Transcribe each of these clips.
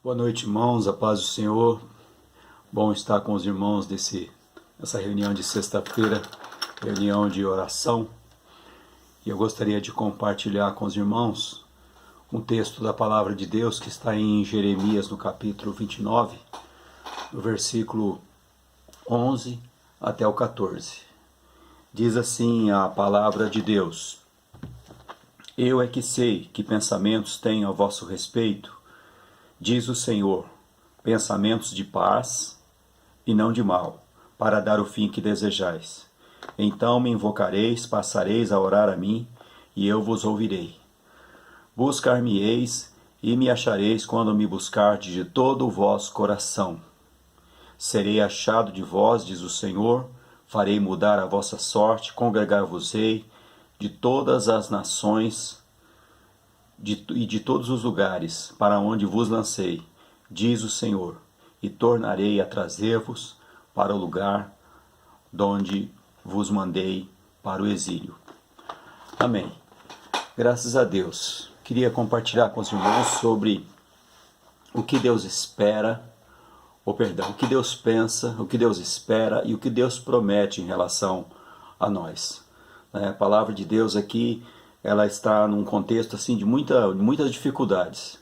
Boa noite, irmãos, a paz do Senhor. Bom estar com os irmãos nessa reunião de sexta-feira, reunião de oração. E eu gostaria de compartilhar com os irmãos um texto da palavra de Deus que está em Jeremias, no capítulo 29, do versículo 11 até o 14. Diz assim a palavra de Deus: Eu é que sei que pensamentos tenho a vosso respeito, diz o Senhor, pensamentos de paz e não de mal, para dar o fim que desejais. Então me invocareis, passareis a orar a mim, e eu vos ouvirei. Buscar-me-eis e me achareis quando me buscardes de todo o vosso coração. Serei achado de vós, diz o Senhor, farei mudar a vossa sorte, congregar-vos-ei de todas as nações e de todos os lugares para onde vos lancei, diz o Senhor, e tornarei a trazer-vos para o lugar donde vos mandei para o exílio. Amém. Graças a Deus. Queria compartilhar com os irmãos sobre o que Deus espera, o que Deus pensa, o que Deus espera e o que Deus promete em relação a nós. A palavra de Deus aqui, ela está num contexto assim de muitas dificuldades.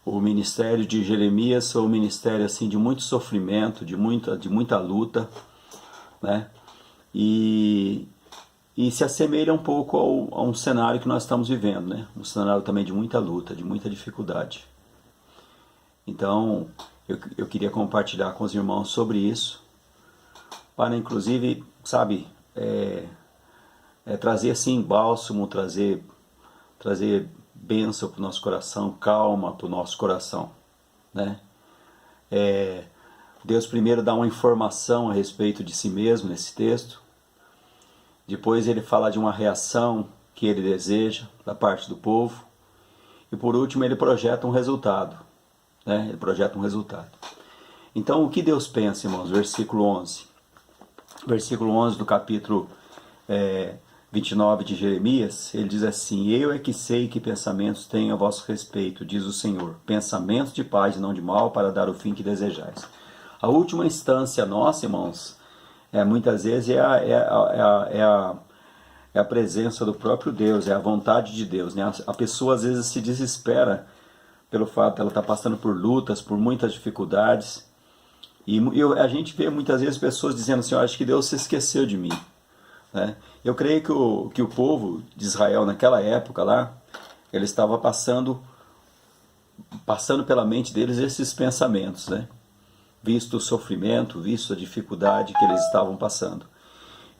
O ministério de Jeremias foi um ministério assim de muito sofrimento, de muita luta, né? E se assemelha um pouco a um cenário que nós estamos vivendo, né? Um cenário também de muita luta, de muita dificuldade. Então, eu queria compartilhar com os irmãos sobre isso, para inclusive, sabe, trazer assim bálsamo, trazer bênção para o nosso coração, calma para o nosso coração, né? Deus primeiro dá uma informação a respeito de si mesmo nesse texto, depois ele fala de uma reação que ele deseja da parte do povo, e por último ele projeta um resultado, né? Ele projeta um resultado. Então o que Deus pensa, irmãos? Versículo 11 do capítulo 29 de Jeremias, ele diz assim: Eu é que sei que pensamentos tenho a vosso respeito, diz o Senhor, pensamentos de paz e não de mal, para dar o fim que desejais. A última instância nossa, irmãos, muitas vezes é a presença do próprio Deus, é a vontade de Deus, né? A pessoa às vezes se desespera pelo fato de ela estar passando por lutas, por muitas dificuldades, e a gente vê muitas vezes pessoas dizendo assim: acho que Deus se esqueceu de mim, né? Eu creio que o povo de Israel naquela época lá, ele estava passando pela mente deles esses pensamentos, né? Visto o sofrimento, visto a dificuldade que eles estavam passando.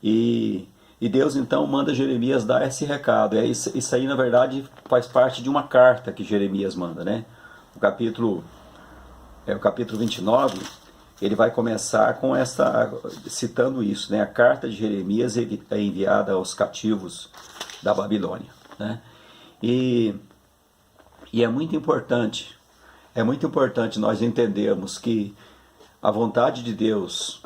E Deus então manda Jeremias dar esse recado. Isso aí na verdade faz parte de uma carta que Jeremias manda, né? O capítulo 29, ele vai começar com citando isso, né? A carta de Jeremias é enviada aos cativos da Babilônia, né? E é muito importante nós entendermos que a vontade de Deus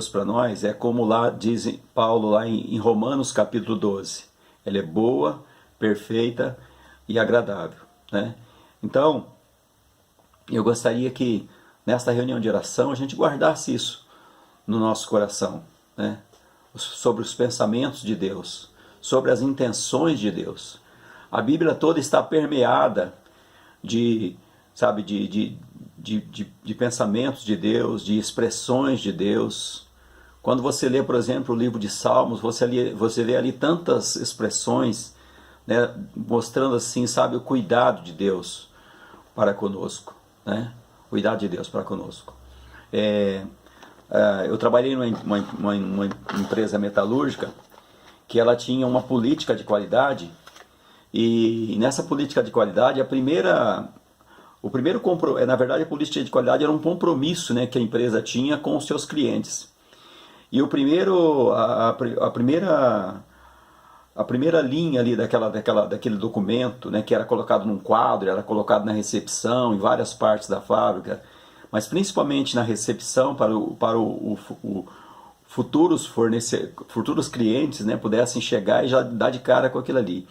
para nós é como lá diz Paulo lá em Romanos capítulo 12. Ela é boa, perfeita e agradável, né? Então, eu gostaria que nesta reunião de oração a gente guardasse isso no nosso coração, né? Sobre os pensamentos de Deus, sobre as intenções de Deus. A Bíblia toda está permeada de pensamentos de Deus, de expressões de Deus. Quando você lê, por exemplo, o livro de Salmos, você vê ali tantas expressões, né, mostrando assim, sabe, o cuidado de Deus para conosco, né? Cuidado de Deus para conosco. Eu trabalhei numa empresa metalúrgica que ela tinha uma política de qualidade, e nessa política de qualidade, na verdade a política de qualidade era um compromisso, né, que a empresa tinha com os seus clientes. E a primeira linha ali daquele documento, né, que era colocado num quadro, era colocado na recepção, em várias partes da fábrica, mas principalmente na recepção para futuros clientes, né, pudessem chegar e já dar de cara com aquilo ali.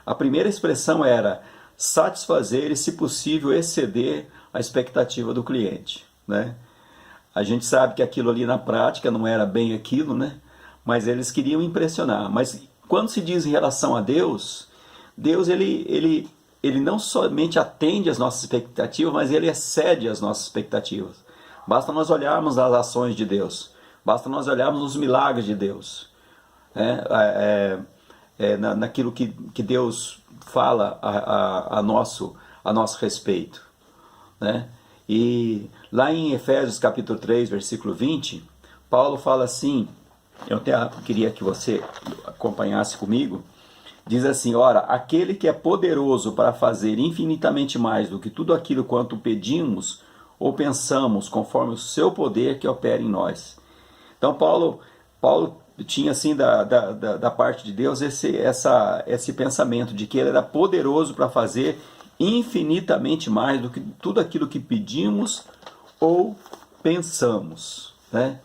A primeira expressão era: satisfazer e, se possível, exceder a expectativa do cliente, né? A gente sabe que aquilo ali na prática não era bem aquilo, né? Mas eles queriam impressionar. Mas quando se diz em relação a Deus, Deus ele não somente atende às nossas expectativas, mas ele excede as nossas expectativas. Basta nós olharmos as ações de Deus, basta nós olharmos os milagres de Deus, naquilo que Deus fala a nosso respeito, né? E lá em Efésios capítulo 3, versículo 20, Paulo fala assim, eu até queria que você acompanhasse comigo, diz assim: ora, aquele que é poderoso para fazer infinitamente mais do que tudo aquilo quanto pedimos ou pensamos, conforme o seu poder que opera em nós. Então Paulo tinha assim da parte de Deus esse pensamento de que ele era poderoso para fazer infinitamente mais do que tudo aquilo que pedimos ou pensamos, né?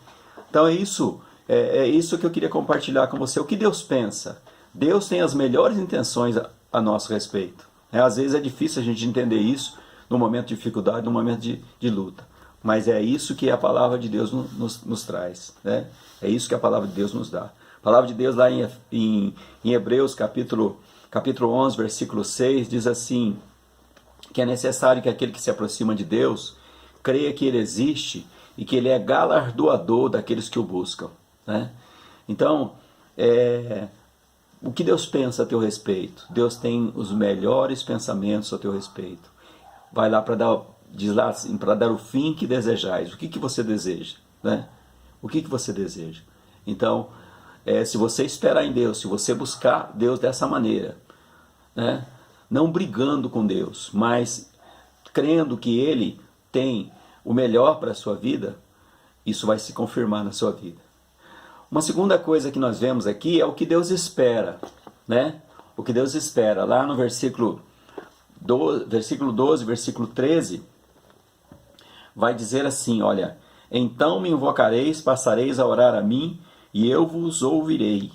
Então é isso que eu queria compartilhar com você. O que Deus pensa? Deus tem as melhores intenções a nosso respeito, né? Às vezes é difícil a gente entender isso no momento de dificuldade, no momento de luta, mas é isso que a palavra de Deus nos traz, né? É isso que a palavra de Deus nos dá. A palavra de Deus lá em Hebreus capítulo 11, versículo 6, diz assim, que é necessário que aquele que se aproxima de Deus creia que Ele existe e que Ele é galardoador daqueles que o buscam, né? Então, o que Deus pensa a teu respeito? Deus tem os melhores pensamentos a teu respeito. Vai lá diz lá assim, para dar o fim que desejais. O que você deseja, né? O que você deseja? Então, se você esperar em Deus, se você buscar Deus dessa maneira, né? Não brigando com Deus, mas crendo que Ele tem o melhor para a sua vida, isso vai se confirmar na sua vida. Uma segunda coisa que nós vemos aqui é o que Deus espera, né? O que Deus espera. Lá no versículo 12, versículo 13, vai dizer assim, olha, então me invocareis, passareis a orar a mim, e eu vos ouvirei.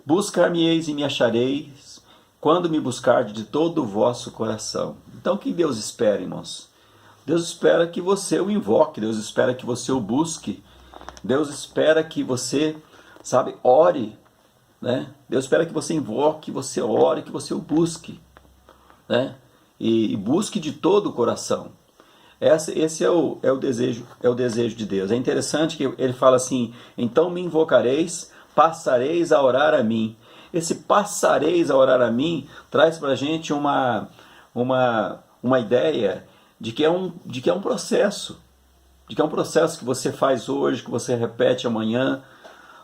Buscar-me-eis e me achareis, quando me buscardes de todo o vosso coração. Então o que Deus espera, irmãos? Deus espera que você o invoque, Deus espera que você o busque, Deus espera que você, ore, né? Deus espera que você invoque, que você ore, que você o busque, né? E busque de todo o coração. Esse é o desejo de Deus. É interessante que ele fala assim, então me invocareis, passareis a orar a mim. Esse passareis a orar a mim traz para a gente uma ideia de que é um processo, de que é um processo que você faz hoje, que você repete amanhã,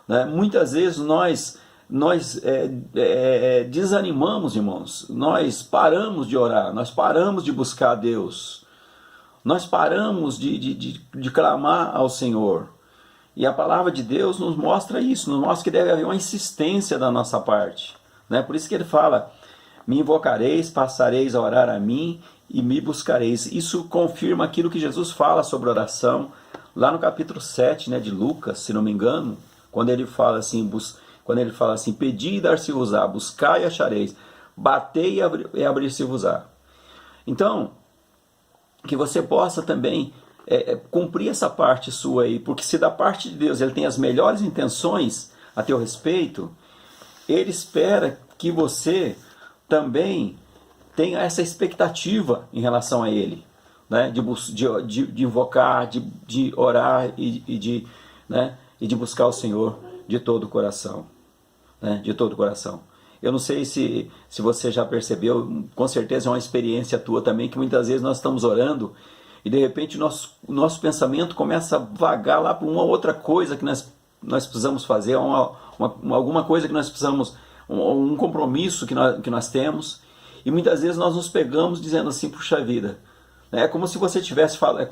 né? Muitas vezes nós desanimamos, irmãos, nós paramos de orar, nós paramos de buscar a Deus, nós paramos de clamar ao Senhor. E a palavra de Deus nos mostra isso, nos mostra que deve haver uma insistência da nossa parte, né? Por isso que ele fala, me invocareis, passareis a orar a mim e me buscareis. Isso confirma aquilo que Jesus fala sobre oração, lá no capítulo 7, né, de Lucas, se não me engano, quando ele fala assim, pedi e dar-se-vos-á, buscai e achareis, batei e abrir-se-vos-á. Então, que você possa também cumprir essa parte sua aí, porque se da parte de Deus ele tem as melhores intenções a teu respeito, ele espera que você também tenha essa expectativa em relação a ele, né? de invocar, de orar e de buscar o Senhor de todo o coração, né? De todo o coração. Eu não sei se você já percebeu, com certeza é uma experiência tua também, que muitas vezes nós estamos orando e de repente o nosso pensamento começa a vagar lá para uma outra coisa que nós precisamos fazer, alguma coisa que nós precisamos, um compromisso que nós temos, e muitas vezes nós nos pegamos dizendo assim, puxa vida, é como se você tivesse falado,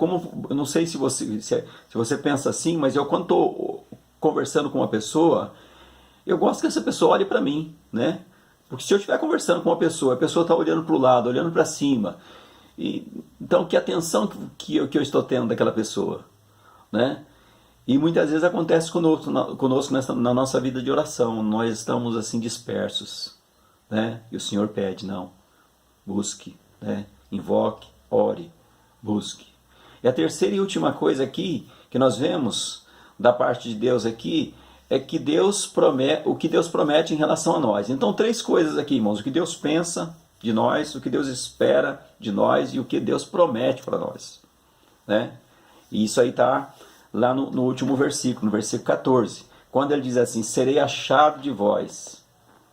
eu não sei se você pensa assim, mas eu quando estou conversando com uma pessoa, eu gosto que essa pessoa olhe para mim, né? Porque se eu estiver conversando com uma pessoa, a pessoa está olhando para o lado, olhando para cima, então que atenção que eu estou tendo daquela pessoa, né? E muitas vezes acontece conosco na nossa vida de oração, nós estamos assim dispersos, né? E o Senhor pede, não, busque, né? Invoque, ore, busque. E a terceira e última coisa aqui que nós vemos da parte de Deus aqui é que o que Deus promete em relação a nós. Então, três coisas aqui, irmãos: o que Deus pensa de nós, o que Deus espera de nós e o que Deus promete para nós, né? E isso aí está lá no último versículo, no versículo 14, quando ele diz assim: serei achado de vós,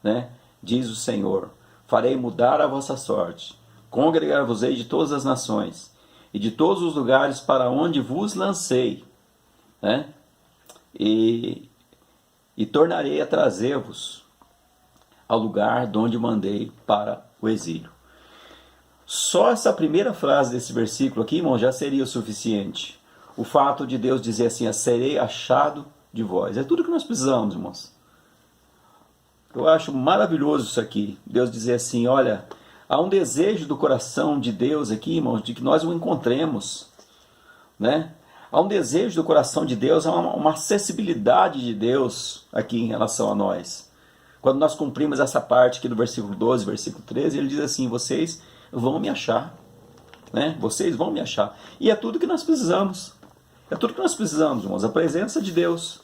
né? Diz o Senhor, farei mudar a vossa sorte, congregar-vos-ei de todas as nações e de todos os lugares para onde vos lancei, né? E tornarei a trazer-vos ao lugar de onde mandei para o exílio. Só essa primeira frase desse versículo aqui, irmão, já seria o suficiente. O fato de Deus dizer assim: serei achado de vós. É tudo que nós precisamos, irmãos. Eu acho maravilhoso isso aqui. Deus dizer assim: olha, há um desejo do coração de Deus aqui, irmãos, de que nós o encontremos, né? Há um desejo do coração de Deus, há uma acessibilidade de Deus aqui em relação a nós. Quando nós cumprimos essa parte aqui do versículo 12, versículo 13, ele diz assim: vocês vão me achar, né? Vocês vão me achar. E é tudo que nós precisamos. É tudo que nós precisamos, irmãos, a presença de Deus,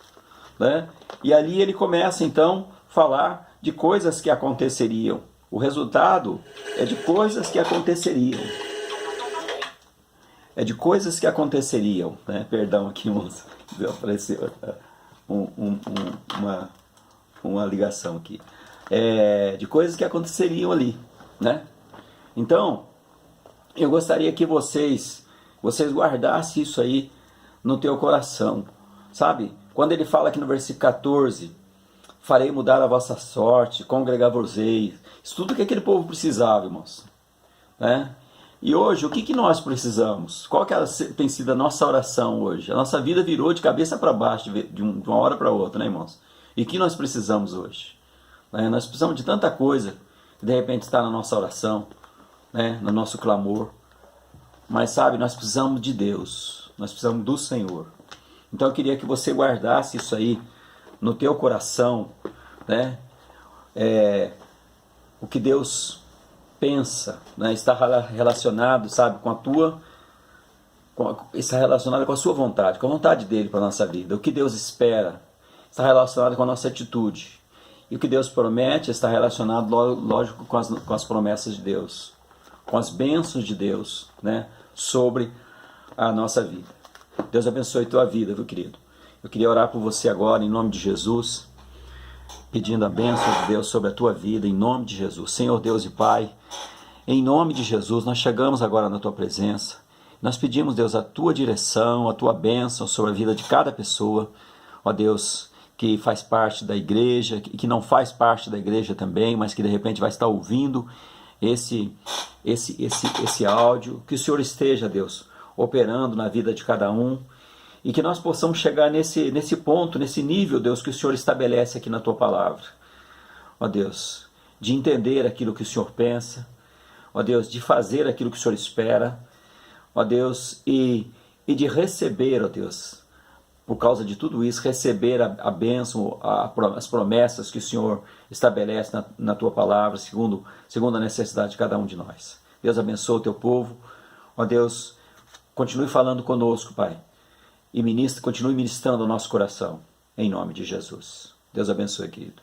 né? E ali ele começa então a falar de coisas que aconteceriam. O resultado é de coisas que aconteceriam. É de coisas que aconteceriam, né? Perdão aqui, irmãos, apareceu uma ligação aqui. De coisas que aconteceriam ali, né? Então, eu gostaria que vocês guardassem isso aí no teu coração, sabe? Quando ele fala aqui no versículo 14, farei mudar a vossa sorte, congregar-vos-ei. Isso tudo que aquele povo precisava, irmãos, né? E hoje, o que nós precisamos? Qual que tem sido a nossa oração hoje? A nossa vida virou de cabeça para baixo, de uma hora para outra, né, irmãos? E o que nós precisamos hoje? Nós precisamos de tanta coisa que de repente está na nossa oração, né, no nosso clamor. Mas sabe, nós precisamos de Deus, nós precisamos do Senhor. Então eu queria que você guardasse isso aí no teu coração, né? O que Deus pensa, né, está relacionado, sabe, está relacionado com a sua vontade, com a vontade dele para a nossa vida. O que Deus espera está relacionado com a nossa atitude. E o que Deus promete está relacionado, lógico, com as promessas de Deus, com as bênçãos de Deus, né, sobre a nossa vida. Deus abençoe a tua vida, viu, querido? Eu queria orar por você agora, em nome de Jesus, pedindo a bênção de Deus sobre a tua vida, em nome de Jesus. Senhor Deus e Pai, em nome de Jesus, nós chegamos agora na tua presença. Nós pedimos, Deus, a tua direção, a tua bênção sobre a vida de cada pessoa, ó Deus, que faz parte da igreja, que não faz parte da igreja também, mas que de repente vai estar ouvindo esse áudio. Que o Senhor esteja, Deus, operando na vida de cada um, e que nós possamos chegar nesse ponto, nesse nível, Deus, que o Senhor estabelece aqui na tua palavra, ó Deus, de entender aquilo que o Senhor pensa, ó Deus, de fazer aquilo que o Senhor espera, ó Deus, e de receber, ó Deus, por causa de tudo isso, receber a bênção, as promessas que o Senhor estabelece na tua palavra, segundo a necessidade de cada um de nós. Deus abençoe o teu povo, ó Deus, continue falando conosco, Pai, e continue ministrando o nosso coração, em nome de Jesus. Deus abençoe, querido.